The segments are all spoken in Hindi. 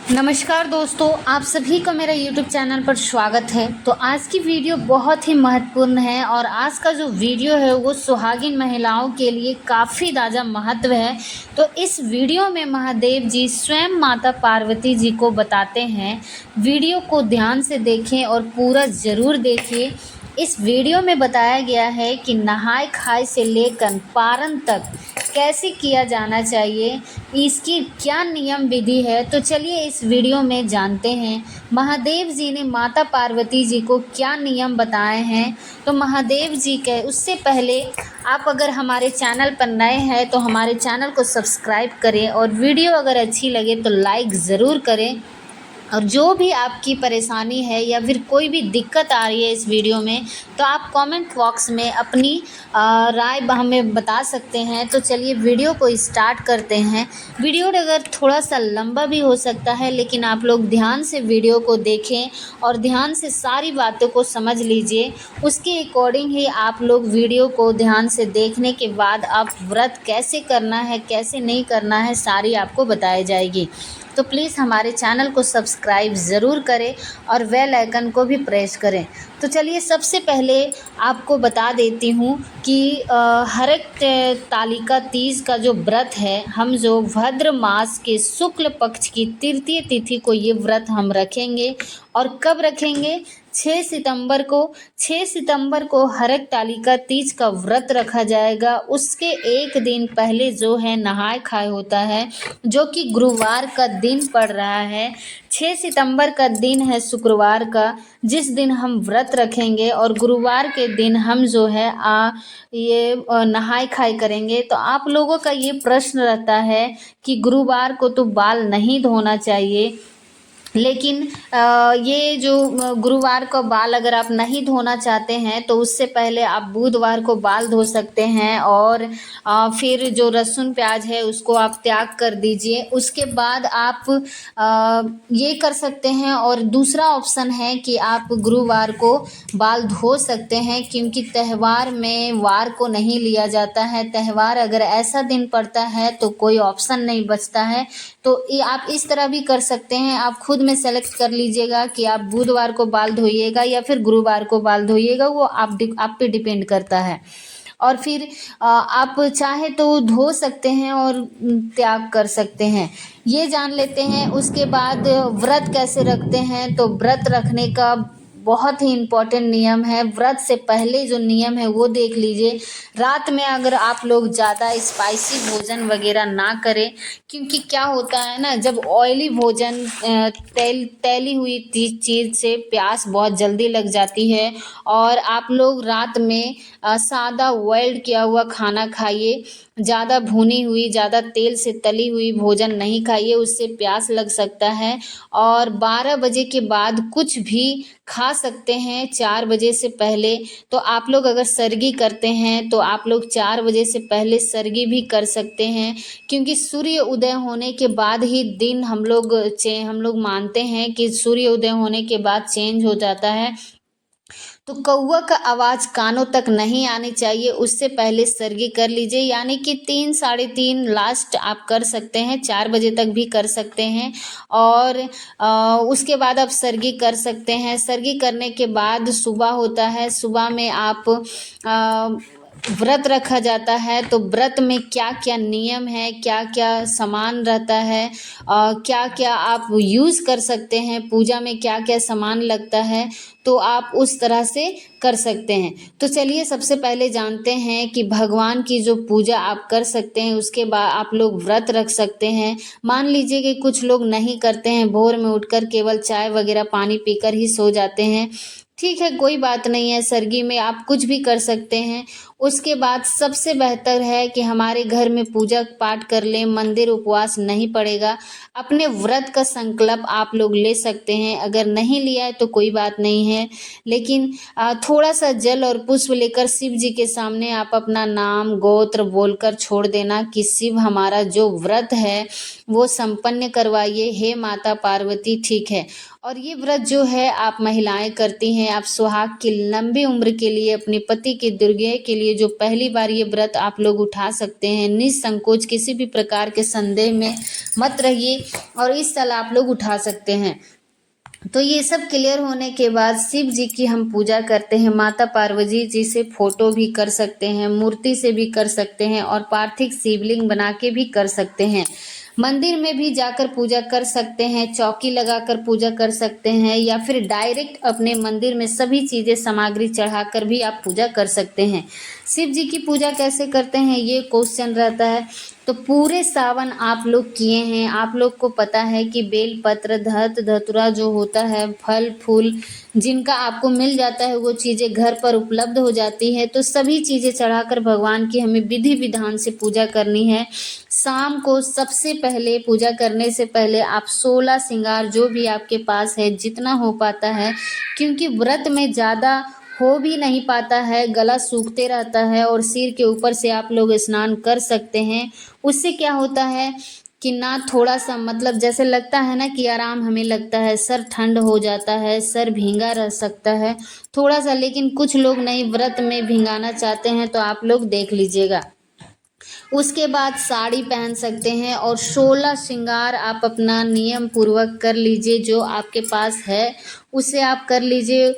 नमस्कार दोस्तों, आप सभी का मेरा YouTube चैनल पर स्वागत है। तो आज की वीडियो बहुत ही महत्वपूर्ण है और आज का जो वीडियो है वो सुहागिन महिलाओं के लिए काफ़ी ज़्यादा महत्व है। तो इस वीडियो में महादेव जी स्वयं माता पार्वती जी को बताते हैं। वीडियो को ध्यान से देखें और पूरा ज़रूर देखिए। इस वीडियो में बताया गया है कि नहाय खाए से लेकर पारण तक कैसे किया जाना चाहिए, इसकी क्या नियम विधि है। तो चलिए इस वीडियो में जानते हैं महादेव जी ने माता पार्वती जी को क्या नियम बताए हैं। तो महादेव जी के उससे पहले आप अगर हमारे चैनल पर नए हैं तो हमारे चैनल को सब्सक्राइब करें और वीडियो अगर अच्छी लगे तो लाइक ज़रूर करें। और जो भी आपकी परेशानी है या फिर कोई भी दिक्कत आ रही है इस वीडियो में, तो आप कमेंट बॉक्स में अपनी राय हमें बता सकते हैं। तो चलिए वीडियो को स्टार्ट करते हैं। वीडियो अगर थोड़ा सा लंबा भी हो सकता है, लेकिन आप लोग ध्यान से वीडियो को देखें और ध्यान से सारी बातों को समझ लीजिए। उसके अकॉर्डिंग ही आप लोग वीडियो को ध्यान से देखने के बाद आप व्रत कैसे करना है, कैसे नहीं करना है, सारी आपको बताई जाएगी। तो प्लीज़ हमारे चैनल को सब्सक्राइब ज़रूर करें और बेल आइकन को भी प्रेस करें। तो चलिए सबसे पहले आपको बता देती हूँ कि हरक तालिका तीज का जो व्रत है, हम जो भाद्र मास के शुक्ल पक्ष की तृतीय तिथि को ये व्रत हम रखेंगे। और कब रखेंगे? 6 सितंबर को हरक तालिका तीज का व्रत रखा जाएगा। उसके एक दिन पहले जो है नहाय खाए होता है, जो कि गुरुवार का दिन पड़ रहा है। 6 सितंबर का दिन है शुक्रवार का, जिस दिन हम व्रत रखेंगे और गुरुवार के दिन हम जो है नहाय खाए करेंगे। तो आप लोगों का ये प्रश्न रहता है कि गुरुवार को तो बाल नहीं धोना चाहिए, लेकिन ये जो गुरुवार को बाल अगर आप नहीं धोना चाहते हैं तो उससे पहले आप बुधवार को बाल धो सकते हैं। और फिर जो लहसुन प्याज है उसको आप त्याग कर दीजिए। उसके बाद आप ये कर सकते हैं। और दूसरा ऑप्शन है कि आप गुरुवार को बाल धो सकते हैं, क्योंकि त्यौहार में वार को नहीं लिया जाता है। त्यौहार अगर ऐसा दिन पड़ता है तो कोई ऑप्शन नहीं बचता है। तो ये आप इस तरह भी कर सकते हैं। आप खुद में सेलेक्ट कर लीजिएगा कि आप बुधवार को बाल धोइएगा या फिर गुरुवार को बाल धोइएगा, वो आप पे डिपेंड करता है। और फिर आप चाहे तो धो सकते हैं और त्याग कर सकते हैं, ये जान लेते हैं। उसके बाद व्रत कैसे रखते हैं, तो व्रत रखने का बहुत ही इम्पोर्टेंट नियम है। व्रत से पहले जो नियम है वो देख लीजिए। रात में अगर आप लोग ज़्यादा स्पाइसी भोजन वगैरह ना करें, क्योंकि क्या होता है ना, जब ऑयली भोजन तैली हुई चीज़ से प्यास बहुत जल्दी लग जाती है। और आप लोग रात में सादा बॉइल्ड किया हुआ खाना खाइए। ज़्यादा भुनी हुई, ज़्यादा तेल से तली हुई भोजन नहीं खाइए, उससे प्यास लग सकता है। और 12 बजे के बाद कुछ भी खा सकते हैं, 4 बजे से पहले। तो आप लोग अगर सरगी करते हैं तो आप लोग 4 बजे से पहले सरगी भी कर सकते हैं, क्योंकि सूर्य उदय होने के बाद ही दिन हम लोग मानते हैं कि सूर्य उदय होने के बाद चेंज हो जाता है। तो कौवा का आवाज़ कानों तक नहीं आनी चाहिए, उससे पहले सरगी कर लीजिए। यानी कि 3 साढ़े 3 लास्ट आप कर सकते हैं, 4 बजे तक भी कर सकते हैं। और उसके बाद आप सरगी कर सकते हैं। सरगी करने के बाद सुबह होता है, सुबह में आप व्रत रखा जाता है। तो व्रत में क्या क्या नियम है, क्या क्या सामान रहता है, क्या क्या आप यूज़ कर सकते हैं, पूजा में क्या क्या सामान लगता है, तो आप उस तरह से कर सकते हैं। तो चलिए सबसे पहले जानते हैं कि भगवान की जो पूजा आप कर सकते हैं, उसके बाद आप लोग व्रत रख सकते हैं। मान लीजिए कि कुछ लोग नहीं करते हैं, भोर में उठकर केवल चाय वगैरह पानी पीकर ही सो जाते हैं। ठीक है, कोई बात नहीं है, सरगी में आप कुछ भी कर सकते हैं। उसके बाद सबसे बेहतर है कि हमारे घर में पूजा पाठ कर लें, मंदिर उपवास नहीं पड़ेगा। अपने व्रत का संकल्प आप लोग ले सकते हैं, अगर नहीं लिया है तो कोई बात नहीं है, लेकिन थोड़ा सा जल और पुष्प लेकर शिव जी के सामने आप अपना नाम गोत्र बोलकर छोड़ देना कि शिव हमारा जो व्रत है वो संपन्न करवाइए, हे माता पार्वती। ठीक है। और ये व्रत जो है आप महिलाएं करती हैं, हैं आप सुहाग की लंबी उम्र के लिए, अपने पति के दीर्घायु के लिए जो पहली बार ये व्रत आप लोग उठा सकते हैं। निसंकोच किसी भी प्रकार के संदेह में मत रहिए और इस साल आप लोग उठा सकते हैं। तो ये सब क्लियर होने के बाद शिव जी की हम पूजा करते हैं। माता पार्वती जी से फोटो भी कर सकते हैं, मूर्ति से भी कर सकते हैं और पार्थिव शिवलिंग बना के भी कर सकते हैं। मंदिर में भी जाकर पूजा कर सकते हैं, चौकी लगाकर पूजा कर सकते हैं या फिर डायरेक्ट अपने मंदिर में सभी चीज़ें सामग्री चढ़ाकर भी आप पूजा कर सकते हैं। शिव जी की पूजा कैसे करते हैं ये क्वेश्चन रहता है। तो पूरे सावन आप लोग किए हैं, आप लोग को पता है कि बेल पत्र, धतूरा जो होता है, फल फूल जिनका आपको मिल जाता है वो चीज़ें घर पर उपलब्ध हो जाती है। तो सभी चीज़ें चढ़ाकर भगवान की हमें विधि विधान से पूजा करनी है। शाम को सबसे पहले पूजा करने से पहले आप 16 श्रृंगार जो भी आपके पास है जितना हो पाता है, क्योंकि व्रत में ज़्यादा हो भी नहीं पाता है, गला सूखते रहता है और सिर के ऊपर से आप लोग स्नान कर सकते हैं। उससे क्या होता है कि ना थोड़ा सा मतलब जैसे लगता है ना कि आराम हमें लगता है, सर ठंड हो जाता है, सर भींगा रह सकता है थोड़ा सा, लेकिन कुछ लोग नहीं व्रत में भींगाना चाहते हैं तो आप लोग देख लीजिएगा। उसके बाद साड़ी पहन सकते हैं और 16 श्रृंगार आप अपना नियम पूर्वक कर लीजिए, जो आपके पास है उसे आप कर लीजिए।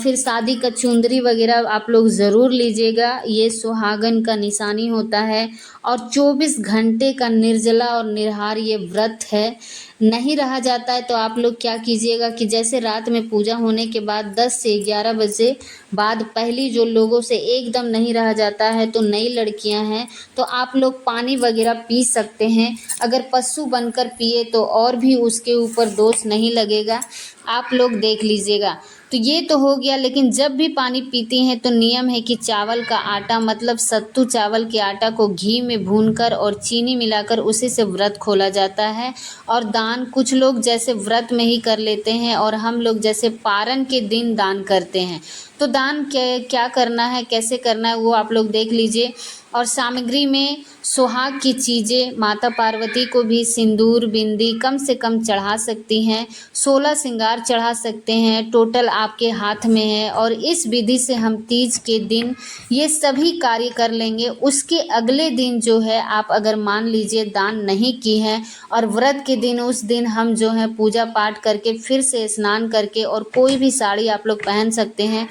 फिर शादी का चुंदरी वगैरह आप लोग ज़रूर लीजिएगा, ये सुहागन का निशानी होता है। और 24 घंटे का निर्जला और निराहार ये व्रत है। नहीं रहा जाता है तो आप लोग क्या कीजिएगा कि जैसे रात में पूजा होने के बाद 10 से 11 बजे बाद पहली जो लोगों से एकदम नहीं रहा जाता है, तो नई लड़कियां हैं तो आप लोग पानी वगैरह पी सकते हैं। अगर पशु बनकर पिए तो और भी उसके ऊपर दोष नहीं लगेगा, आप लोग देख लीजिएगा। तो ये तो हो गया, लेकिन जब भी पानी पीती हैं तो नियम है कि चावल का आटा मतलब सत्तू चावल के आटा को घी में भूनकर और चीनी मिलाकर उसी से व्रत खोला जाता है। और दान कुछ लोग जैसे व्रत में ही कर लेते हैं और हम लोग जैसे पारण के दिन दान करते हैं। तो दान क्या करना है, कैसे करना है वो आप लोग देख लीजिए। और सामग्री में सुहाग की चीज़ें, माता पार्वती को भी सिंदूर बिंदी कम से कम चढ़ा सकती हैं, 16 श्रृंगार चढ़ा सकते हैं, टोटल आपके हाथ में है। और इस विधि से हम तीज के दिन ये सभी कार्य कर लेंगे। उसके अगले दिन जो है आप अगर मान लीजिए दान नहीं की है और व्रत के दिन उस दिन हम जो है पूजा पाठ करके फिर से स्नान करके और कोई भी साड़ी आप लोग पहन सकते हैं।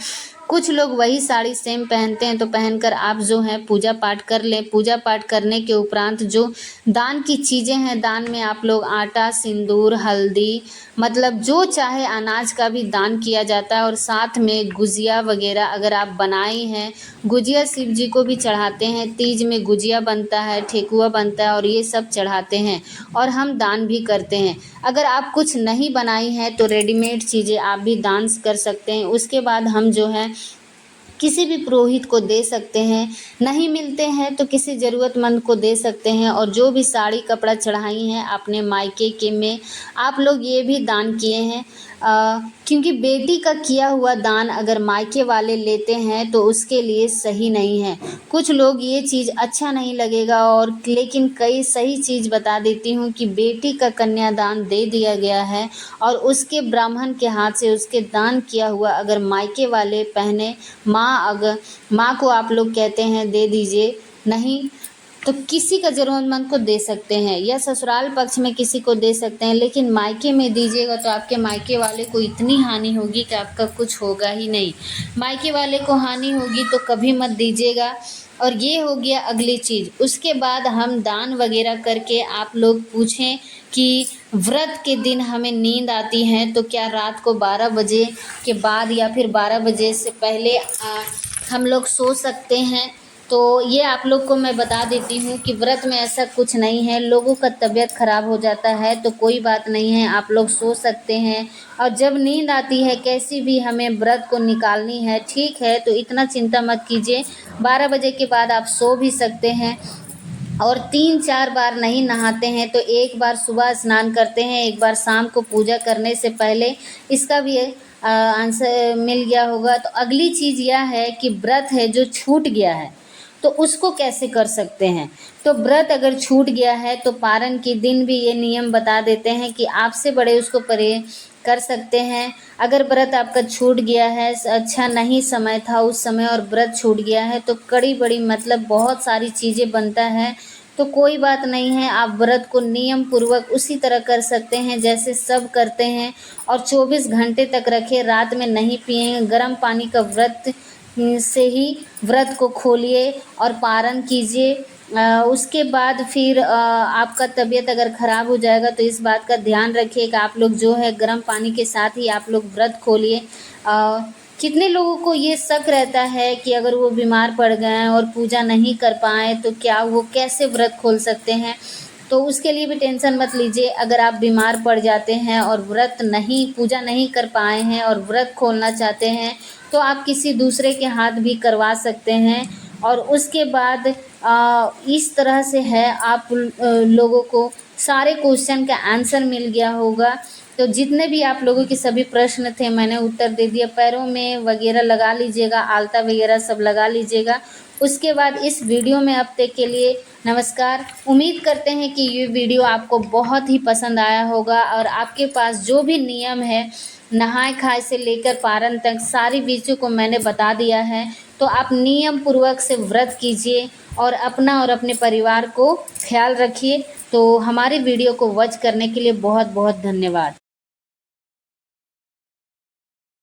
कुछ लोग वही साड़ी सेम पहनते हैं तो पहनकर आप जो है पूजा पाठ कर लें। पूजा पाठ करने के उपरांत जो दान की चीज़ें हैं, दान में आप लोग आटा, सिंदूर, हल्दी मतलब जो चाहे अनाज का भी दान किया जाता है। और साथ में गुजिया वगैरह अगर आप बनाए हैं, गुजिया शिव जी को भी चढ़ाते हैं। तीज में गुजिया बनता है, ठेकुआ बनता है और ये सब चढ़ाते हैं और हम दान भी करते हैं। अगर आप कुछ नहीं बनाई हैं तो रेडीमेड चीज़ें आप भी दान कर सकते हैं। उसके बाद हम जो है किसी भी पुरोहित को दे सकते हैं, नहीं मिलते हैं तो किसी ज़रूरतमंद को दे सकते हैं। और जो भी साड़ी कपड़ा चढ़ाई हैं अपने मायके के में आप लोग ये भी दान किए हैं, क्योंकि बेटी का किया हुआ दान अगर मायके वाले लेते हैं तो उसके लिए सही नहीं है। कुछ लोग ये चीज़ अच्छा नहीं लगेगा और लेकिन कई सही चीज़ बता देती हूँ कि बेटी का कन्यादान दे दिया गया है और उसके ब्राह्मण के हाथ से उसके दान किया हुआ अगर मायके वाले पहने, अगर माँ को आप लोग कहते हैं दे दीजिए, नहीं तो किसी का ज़रूरतमंद को दे सकते हैं या ससुराल पक्ष में किसी को दे सकते हैं। लेकिन मायके में दीजिएगा तो आपके मायके वाले को इतनी हानि होगी कि आपका कुछ होगा ही नहीं। मायके वाले को हानि होगी तो कभी मत दीजिएगा। और ये हो गया अगली चीज़। उसके बाद हम दान वगैरह करके आप लोग पूछें कि व्रत के दिन हमें नींद आती है तो क्या रात को 12 बजे के बाद या फिर 12 बजे से पहले हम लोग सो सकते हैं। तो ये आप लोग को मैं बता देती हूँ कि व्रत में ऐसा कुछ नहीं है। लोगों का तबीयत ख़राब हो जाता है तो कोई बात नहीं है, आप लोग सो सकते हैं। और जब नींद आती है कैसी भी हमें व्रत को निकालनी है, ठीक है, तो इतना चिंता मत कीजिए। 12 बजे के बाद आप सो भी सकते हैं। और 3-4 बार नहीं नहाते हैं तो एक बार सुबह स्नान करते हैं, एक बार शाम को पूजा करने से पहले। इसका भी आंसर मिल गया होगा। तो अगली चीज़ यह है कि व्रत है जो छूट गया है तो उसको कैसे कर सकते हैं। तो व्रत अगर छूट गया है तो पारण के दिन भी ये नियम बता देते हैं कि आपसे बड़े उसको परे कर सकते हैं। अगर व्रत आपका छूट गया है, अच्छा नहीं समय था उस समय और व्रत छूट गया है, तो कड़ी बड़ी मतलब बहुत सारी चीज़ें बनता है। तो कोई बात नहीं है, आप व्रत को नियम पूर्वक उसी तरह कर सकते हैं जैसे सब करते हैं, और 24 घंटे तक रखें, रात में नहीं पिएं। गर्म पानी का व्रत से ही व्रत को खोलिए और पारण कीजिए। उसके बाद फिर आपका तबीयत अगर ख़राब हो जाएगा तो इस बात का ध्यान रखिए कि आप लोग जो है गर्म पानी के साथ ही आप लोग व्रत खोलिए। कितने लोगों को ये शक रहता है कि अगर वो बीमार पड़ गए और पूजा नहीं कर पाए तो क्या वो कैसे व्रत खोल सकते हैं। तो उसके लिए भी टेंशन मत लीजिए। अगर आप बीमार पड़ जाते हैं और व्रत नहीं पूजा नहीं कर पाए हैं और व्रत खोलना चाहते हैं तो आप किसी दूसरे के हाथ भी करवा सकते हैं। और उसके बाद इस तरह से है, आप लोगों को सारे क्वेश्चन का आंसर मिल गया होगा। तो जितने भी आप लोगों के सभी प्रश्न थे मैंने उत्तर दे दिया। पैरों में वगैरह लगा लीजिएगा, आलता वगैरह सब लगा लीजिएगा। उसके बाद इस वीडियो में अब तक के लिए नमस्कार। उम्मीद करते हैं कि ये वीडियो आपको बहुत ही पसंद आया होगा और आपके पास जो भी नियम है नहाय खाए से लेकर पारण तक सारी चीज़ों को मैंने बता दिया है। तो आप नियम पूर्वक से व्रत कीजिए और अपना और अपने परिवार को ख्याल रखिए। तो हमारी वीडियो को वॉच करने के लिए बहुत बहुत धन्यवाद।